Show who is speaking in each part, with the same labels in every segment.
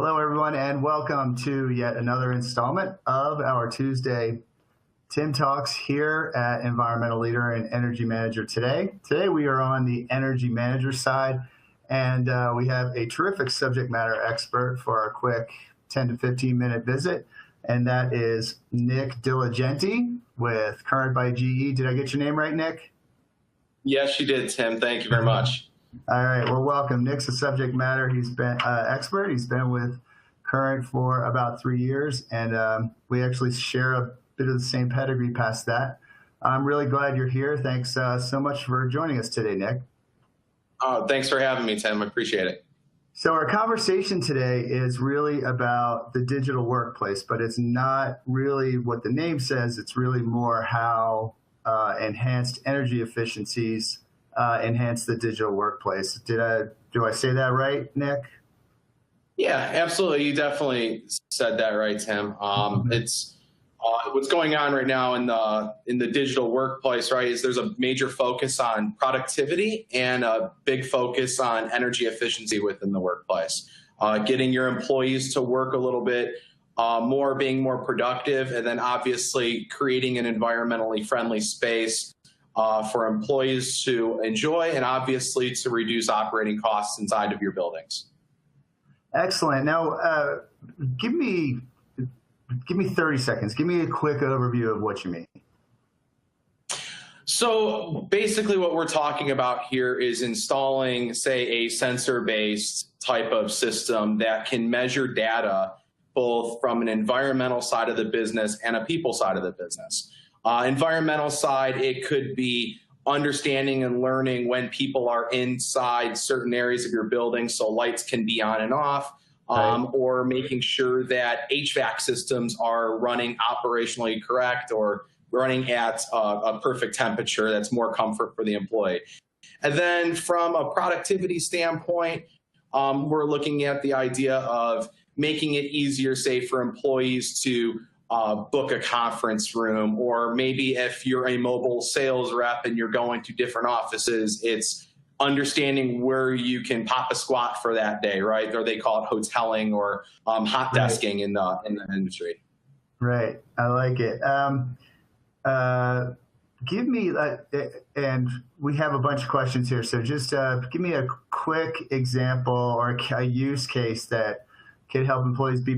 Speaker 1: Hello, everyone, and welcome to yet another installment of our Tuesday Tim Talks here at Environmental Leader and Energy Manager today. Today, we are on the Energy Manager side, and we have a terrific subject matter expert for our quick 10 to 15-minute visit, and that is Nick Diligenti with Current by GE. Did I get your name right, Nick?
Speaker 2: Yes, you did, Tim. Thank you very much.
Speaker 1: All right. Well, welcome. Nick's a subject matter. He's been expert. He's been with Current for about 3 years, and we actually share a bit of the same pedigree past that. I'm really glad you're here. Thanks so much for joining us today, Nick.
Speaker 2: Thanks for having me, Tim. I appreciate it.
Speaker 1: So our conversation today is really about the digital workplace, but it's not really what the name says. It's really more how enhanced energy efficiencies enhance the digital workplace. Do I say that right, Nick?
Speaker 2: Yeah, absolutely. You definitely said that right, Tim. It's what's going on right now in the digital workplace, right? Is there's a major focus on productivity and a big focus on energy efficiency within the workplace. Getting your employees to work a little bit more, being more productive, and then obviously creating an environmentally friendly space for employees to enjoy and obviously to reduce operating costs inside of your buildings.
Speaker 1: Excellent. Now, give me 30 seconds. Give me a quick overview of what you mean.
Speaker 2: So basically what we're talking about here is installing, say, a sensor-based type of system that can measure data both from an environmental side of the business and a people side of the business. Environmental side, it could be understanding and learning when people are inside certain areas of your building so lights can be on and off, or making sure that HVAC systems are running operationally correct or running at a perfect temperature that's more comfort for the employee. And then from a productivity standpoint, we're looking at the idea of making it easier, say, for employees to book a conference room, or maybe if you're a mobile sales rep and you're going to different offices, it's understanding where you can pop a squat for that day, right? Or they call it hoteling or hot desking in the industry.
Speaker 1: Right. I like it. Give me, and we have a bunch of questions here, so just give me a quick example or a use case that could help employees be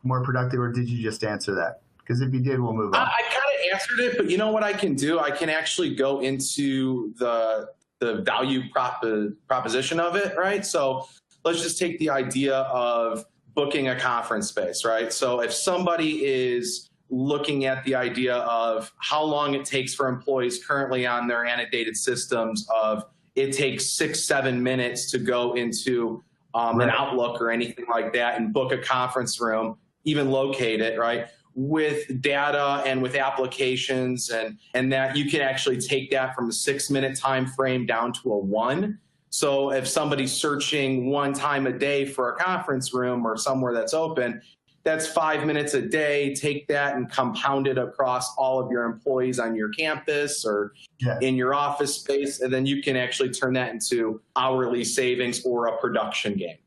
Speaker 1: more productive, or did you just answer that? Because if you did, we'll move on.
Speaker 2: I kind of answered it, but you know what I can do? I can actually go into the value proposition of it, right? So let's just take the idea of booking a conference space, right? So if somebody is looking at the idea of how long it takes for employees currently on their annotated systems of it takes 6-7 minutes to go into an Outlook or anything like that and book a conference room, even locate it, right? With data and with applications and that you can actually take that from a 6-minute time frame down to a 1. So if somebody's searching one time a day for a conference room or somewhere that's open, that's 5 minutes a day. Take that and compound it across all of your employees on your campus or in your office space, and then you can actually turn that into hourly savings or a production gain.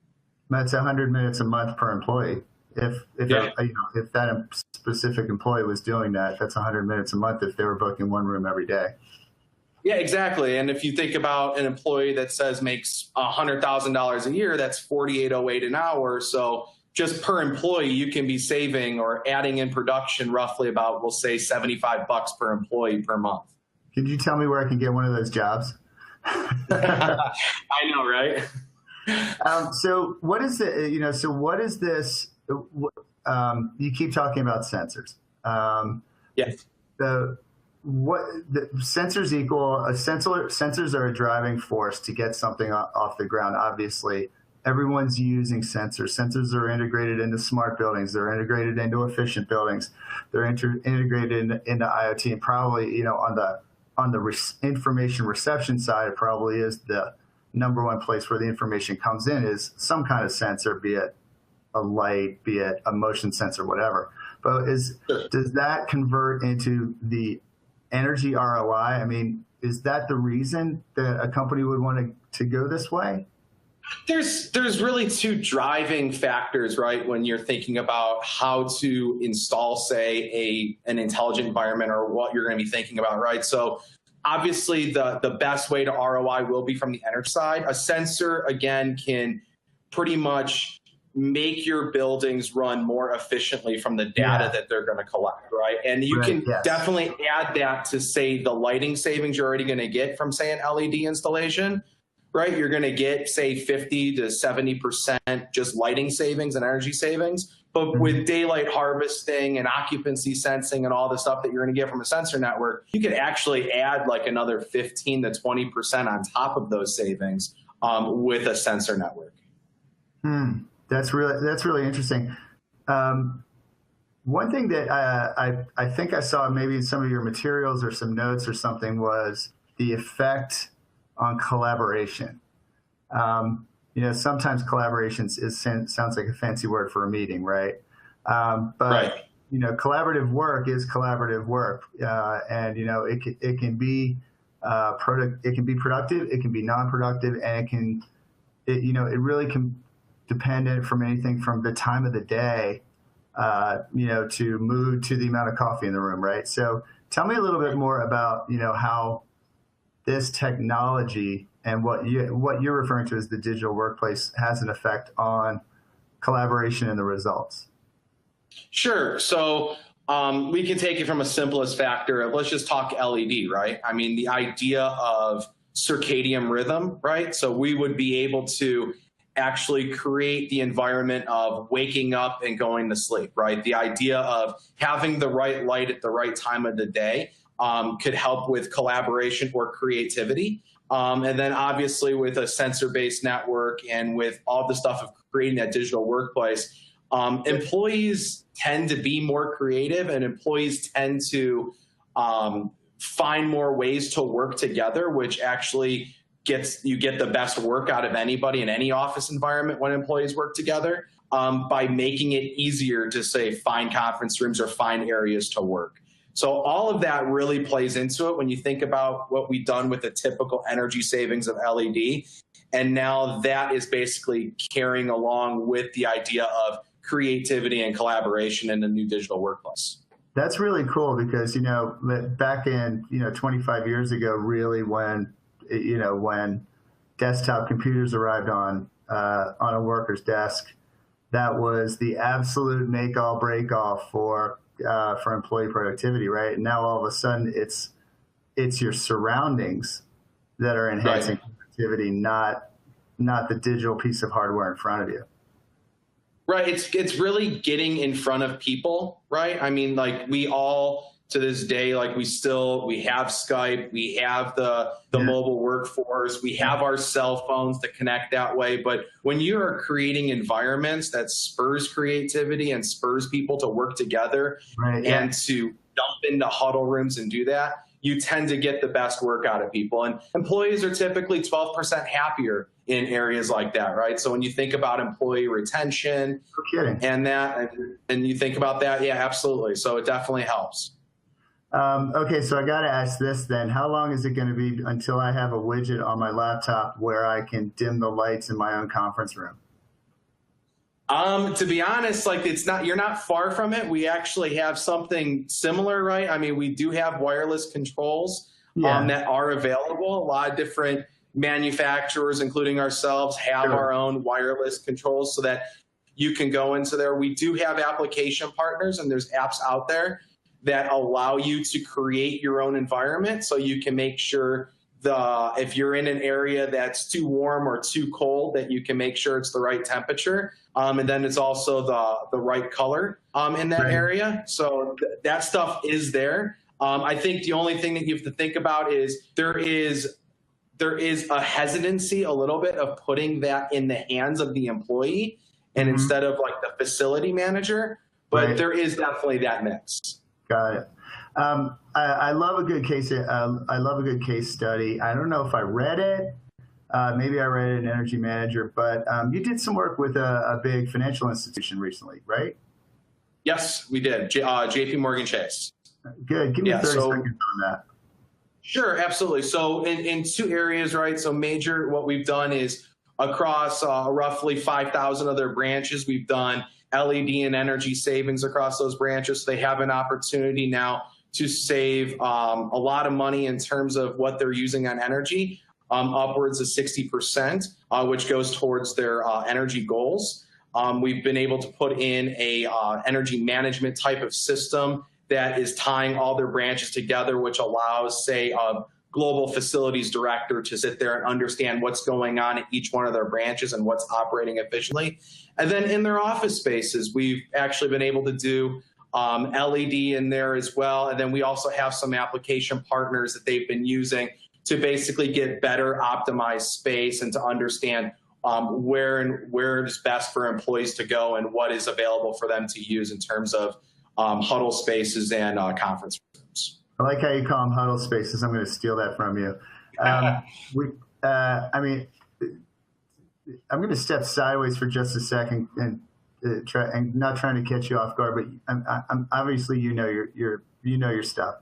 Speaker 1: That's 100 minutes a month per employee. If that specific employee was doing that, that's 100 minutes a month if they were booking one room every day.
Speaker 2: Yeah, exactly. And if you think about an employee that says makes $100,000 a year, that's $48.08 an hour. So just per employee, you can be saving or adding in production roughly about, we'll say, $75 per employee per month.
Speaker 1: Could you tell me where I can get one of those jobs?
Speaker 2: I know, right?
Speaker 1: So what is the, so what is this? You keep talking about sensors.
Speaker 2: Yes.
Speaker 1: The sensors equal sensors are a driving force to get something off the ground. Obviously, everyone's using sensors. Sensors are integrated into smart buildings. They're integrated into efficient buildings. They're integrated into IoT, and probably on the information reception side, it probably is the number one place where the information comes in is some kind of sensor, be it a light, be it a motion sensor, whatever. But does that convert into the energy ROI? I mean, is that the reason that a company would want to go this way?
Speaker 2: There's really two driving factors, right? When you're thinking about how to install, say, an intelligent environment, or what you're going to be thinking about, right? So obviously the best way to ROI will be from the energy side. A sensor, again, can pretty much make your buildings run more efficiently from the data
Speaker 1: Yeah.
Speaker 2: that they're going to collect, right? And you
Speaker 1: Right.
Speaker 2: can
Speaker 1: Yes.
Speaker 2: definitely add that to, say, the lighting savings you're already going to get from, say, an LED installation, right? You're going to get, say, 50 to 70% just lighting savings and energy savings. But with daylight harvesting and occupancy sensing and all the stuff that you're going to get from a sensor network, you could actually add like another 15 to 20% on top of those savings with a sensor network.
Speaker 1: That's really interesting. One thing that I think I saw maybe in some of your materials or some notes or something was the effect on collaboration. Sometimes collaboration sounds like a fancy word for a meeting, right? But
Speaker 2: Right.
Speaker 1: collaborative work is collaborative work, and it can be it can be productive, it can be non-productive, and it really can depend from anything from the time of the day, to mood, to the amount of coffee in the room, right? So tell me a little bit more about how this technology and what you're referring to as the digital workplace has an effect on collaboration and the results.
Speaker 2: Sure. So we can take it from a simplest factor of, let's just talk LED, right? I mean, the idea of circadian rhythm, right? So we would be able to actually create the environment of waking up and going to sleep, right? The idea of having the right light at the right time of the day could help with collaboration or creativity. And then obviously with a sensor-based network and with all the stuff of creating that digital workplace, employees tend to be more creative, and employees tend to find more ways to work together, which actually you get the best work out of anybody in any office environment when employees work together, by making it easier to, say, find conference rooms or find areas to work. So all of that really plays into it when you think about what we've done with the typical energy savings of LED. And now that is basically carrying along with the idea of creativity and collaboration in the new digital workplace.
Speaker 1: That's really cool because, back in, 25 years ago, really when desktop computers arrived on a worker's desk, that was the absolute make all break off for employee productivity, right? And now all of a sudden it's your surroundings that are enhancing productivity, not the digital piece of hardware in front of you.
Speaker 2: Right. It's really getting in front of people, right? I mean, like, we all, to this day, like, we have Skype, we have the mobile workforce, we have our cell phones to connect that way. But when you are creating environments that spurs creativity and spurs people to work together and to dump into huddle rooms and do that, you tend to get the best work out of people. And employees are typically 12% happier in areas like that, right? So when you think about employee retention and that, and you think about that, yeah, absolutely. So it definitely helps.
Speaker 1: Okay, so I got to ask this then. How long is it going to be until I have a widget on my laptop where I can dim the lights in my own conference room?
Speaker 2: To be honest, like, you're not far from it. We actually have something similar, right? I mean, we do have wireless controls that are available. A lot of different manufacturers, including ourselves, have our own wireless controls so that you can go into there. We do have application partners, and there's apps out there that allow you to create your own environment, so you can make sure if you're in an area that's too warm or too cold, that you can make sure it's the right temperature. And then it's also the right color in that area. So that stuff is there. I think the only thing that you have to think about is there is a hesitancy a little bit of putting that in the hands of the employee and instead of like the facility manager, but there is definitely that mix.
Speaker 1: Got it. I love a good case. I love a good case study. I don't know if I read it. Maybe I read it in Energy Manager, but you did some work with a big financial institution recently, right?
Speaker 2: Yes, we did. JP Morgan Chase.
Speaker 1: Good. Give me 30 seconds on that.
Speaker 2: Sure, absolutely. So in two areas, right? So what we've done is across roughly 5,000 of their branches. We've done LED and energy savings across those branches. So they have an opportunity now to save a lot of money in terms of what they're using on energy, upwards of 60%, which goes towards their energy goals. We've been able to put in a energy management type of system that is tying all their branches together, which allows, say, a global facilities director to sit there and understand what's going on at each one of their branches and what's operating efficiently. And then in their office spaces, we've actually been able to do LED in there as well. And then we also have some application partners that they've been using to basically get better optimized space and to understand where is best for employees to go and what is available for them to use in terms of huddle spaces and conference rooms.
Speaker 1: I like how you call them huddle spaces. I'm going to steal that from you. I mean, I'm going to step sideways for just a second and not trying to catch you off guard, but I'm obviously you know your stuff.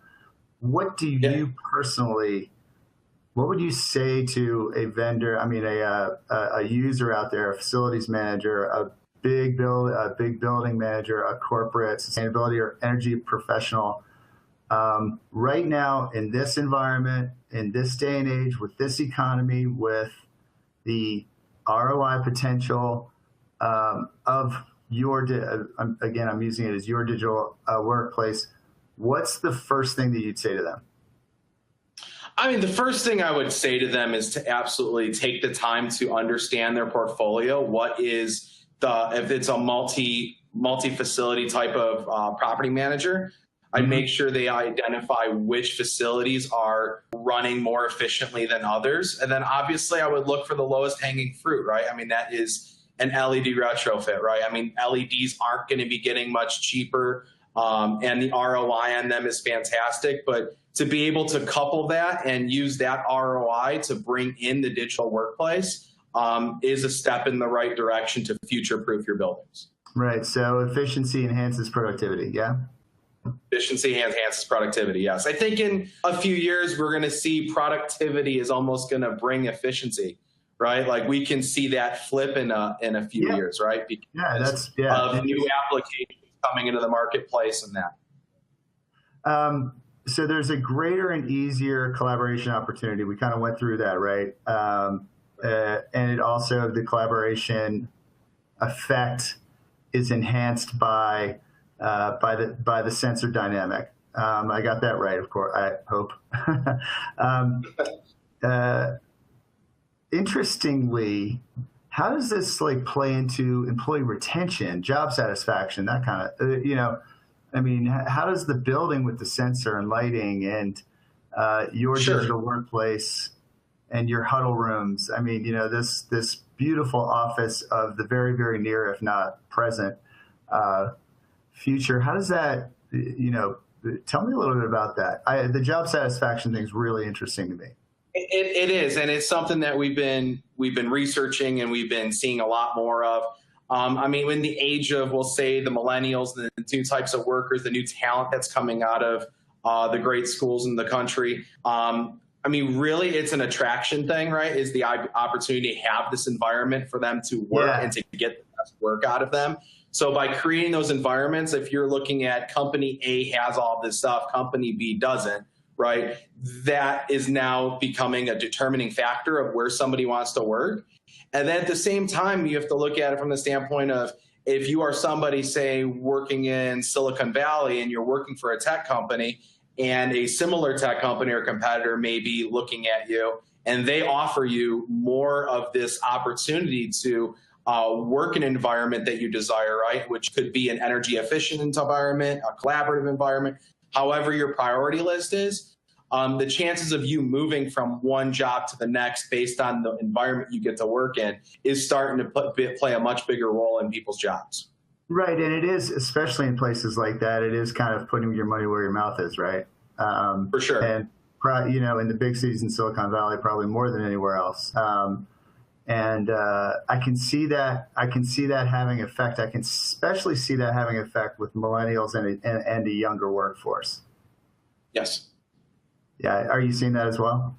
Speaker 1: What do you personally? What would you say to a vendor? I mean, a user out there, a facilities manager, a big building manager, a corporate sustainability or energy professional. Right now, in this environment, in this day and age, with this economy, with the ROI potential of your, again, I'm using it as your digital workplace, what's the first thing that you'd say to them?
Speaker 2: I mean, the first thing I would say to them is to absolutely take the time to understand their portfolio. What is if it's a multi-facility type of property manager, I'd make sure they identify which facilities are running more efficiently than others. And then obviously I would look for the lowest hanging fruit, right? I mean, that is an LED retrofit, right? I mean, LEDs aren't going to be getting much cheaper, and the ROI on them is fantastic. But to be able to couple that and use that ROI to bring in the digital workplace is a step in the right direction to future-proof your buildings.
Speaker 1: Right. So efficiency enhances productivity. Yeah.
Speaker 2: Efficiency enhances productivity. Yes. I think in a few years, we're going to see productivity is almost going to bring efficiency, right? Like we can see that flip in a few years, right? Because of new applications coming into the marketplace and that.
Speaker 1: So there's a greater and easier collaboration opportunity. We kind of went through that, right? And it also, the collaboration effect is enhanced by the sensor dynamic. I got that right, of course, I hope. Interestingly, how does this play into employee retention, job satisfaction, that kind of, I mean, how does the building with the sensor and lighting and your digital workplace and your huddle rooms, I mean, this beautiful office of the very, very near, if not present, future, how does that, tell me a little bit about that. The job satisfaction thing is really interesting to me.
Speaker 2: It is, and it's something that we've been researching and we've been seeing a lot more of. I mean, in the age of, we'll say, the millennials, the new types of workers, the new talent that's coming out of the great schools in the country. I mean, really, it's an attraction thing, right? Is the opportunity to have this environment for them to work and to get the best work out of them. So by creating those environments, if you're looking at company A has all this stuff, company B doesn't, right? That is now becoming a determining factor of where somebody wants to work. And then at the same time, you have to look at it from the standpoint of, if you are somebody, say, working in Silicon Valley and you're working for a tech company, and a similar tech company or competitor may be looking at you and they offer you more of this opportunity to work in an environment that you desire, right? Which could be an energy efficient environment, a collaborative environment, however your priority list is. The chances of you moving from one job to the next based on the environment you get to work in is starting to play a much bigger role in people's jobs.
Speaker 1: Right, and it is, especially in places like that, it is kind of putting your money where your mouth is, right?
Speaker 2: For sure.
Speaker 1: And, in the big cities in Silicon Valley, probably more than anywhere else. And I can see that. I can see that having effect. I can especially see that having effect with millennials and a younger workforce.
Speaker 2: Yes.
Speaker 1: Yeah. Are you seeing that as well?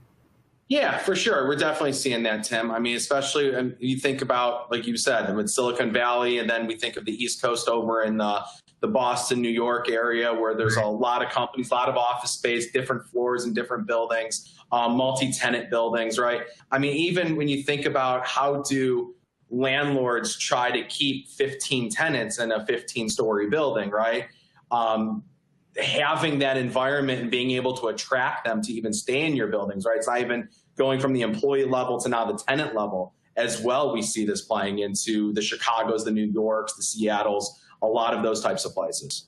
Speaker 2: Yeah, for sure. We're definitely seeing that, Tim. I mean, especially you think about, like you said, with Silicon Valley, and then we think of the East Coast over in the Boston, New York area, where there's a lot of companies, a lot of office space, different floors and different buildings, multi-tenant buildings, right? I mean, even when you think about how do landlords try to keep 15 tenants in a 15-story building, right? Having that environment and being able to attract them to even stay in your buildings, right? It's not even going from the employee level to now the tenant level as well. We see this playing into the Chicagos, the New Yorks, the Seattles, a lot of those types of places.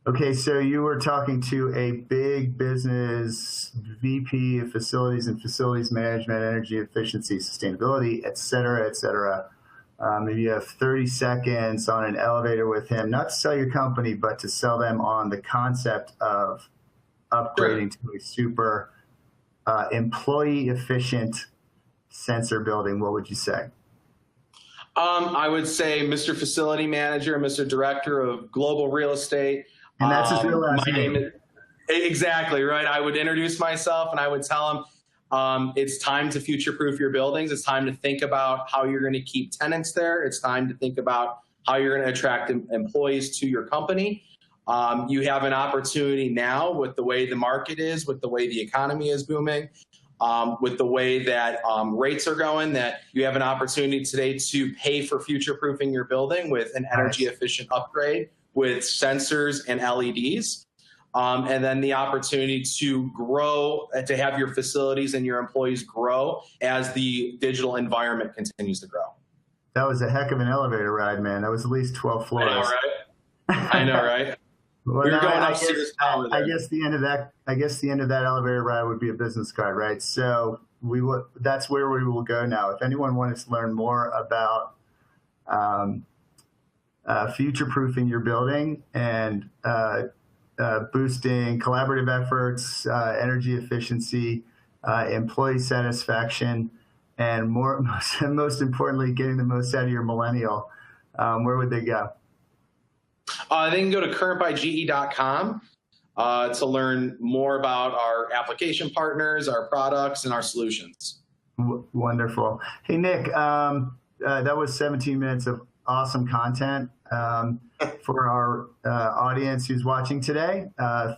Speaker 1: Okay, so you were talking to a big business VP of facilities and facilities management, energy efficiency, sustainability, et cetera, et cetera. Maybe you have 30 seconds on an elevator with him, not to sell your company, but to sell them on the concept of upgrading to a super employee efficient sensor building. What would you say?
Speaker 2: I would say Mr. Facility Manager, Mr. Director of Global Real Estate.
Speaker 1: And that's his real last name.
Speaker 2: Exactly, right. I would introduce myself and I would tell him, it's time to future-proof your buildings. It's time to think about how you're going to keep tenants there. It's time to think about how you're going to attract employees to your company. You have an opportunity now with the way the market is, with the way the economy is booming, with the way that rates are going, that you have an opportunity today to pay for future-proofing your building with an energy-efficient upgrade with sensors and LEDs. And then the opportunity to grow, to have your facilities and your employees grow as the digital environment continues to grow.
Speaker 1: That was a heck of an elevator ride, man. That was at least 12 floors.
Speaker 2: I know, right? I know, right?
Speaker 1: Well,
Speaker 2: We're going upstairs.
Speaker 1: I guess the end of that elevator ride would be a business card, right? So that's where we will go now. If anyone wanted to learn more about future-proofing your building and boosting collaborative efforts, energy efficiency, employee satisfaction, and most importantly, getting the most out of your millennial, where would they go?
Speaker 2: They can go to currentbyge.com to learn more about our application partners, our products, and our solutions.
Speaker 1: Wonderful. Hey, Nick, that was 17 minutes of awesome content for our audience who's watching today.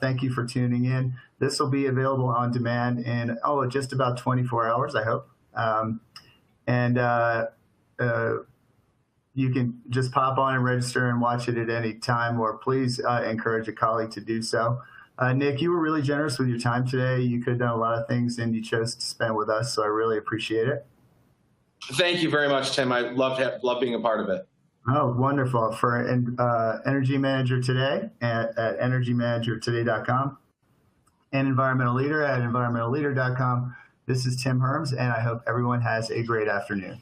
Speaker 1: Thank you for tuning in. This will be available on demand in just about 24 hours, I hope. You can just pop on and register and watch it at any time, or please encourage a colleague to do so. Nick, you were really generous with your time today. You could have done a lot of things, and you chose to spend with us, so I really appreciate it.
Speaker 2: Thank you very much, Tim. I love being a part of it.
Speaker 1: Oh, wonderful. For Energy Manager Today at energymanagertoday.com and Environmental Leader at environmentalleader.com. This is Tim Herms, and I hope everyone has a great afternoon.